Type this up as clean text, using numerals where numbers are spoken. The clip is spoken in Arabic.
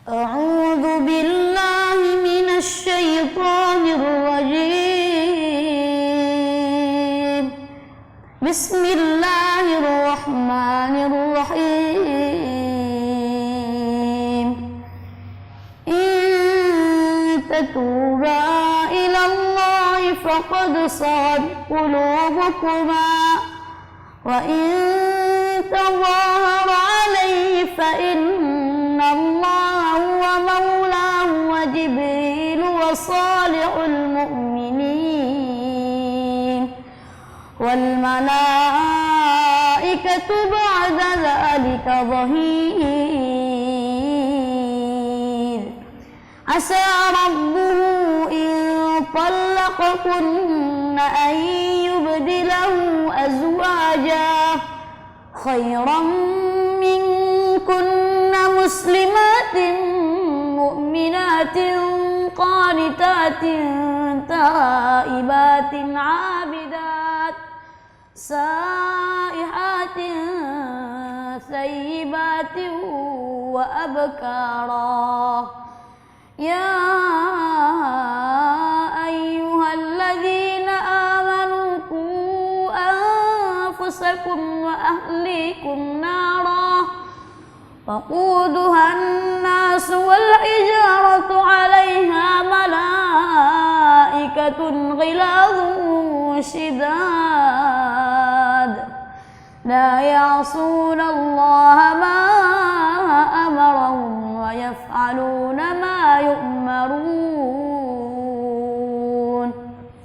أعوذ بالله من الشيطان الرجيم. بسم الله الرحمن الرحيم. إن تتوبا إلى الله فقد صغت قلوبكما وإن تظاهر عليه فإن الله هو مولاه وجبريل وصالح المؤمنين والملائكة بعد ذلك ظهير. عسى ربه إن طلقكن أن يبدله أزواجا خيرا منكن مسلمات مؤمنات قانتات تائبات عابدات سائحات ثيبات وأبكارا. يا أيها الذين آمنوا قوا أنفسكم وأهليكم نارا وقودها الناس والحجارة عليها ملائكة غلاظ شداد لا يعصون الله ما أمرهم ويفعلون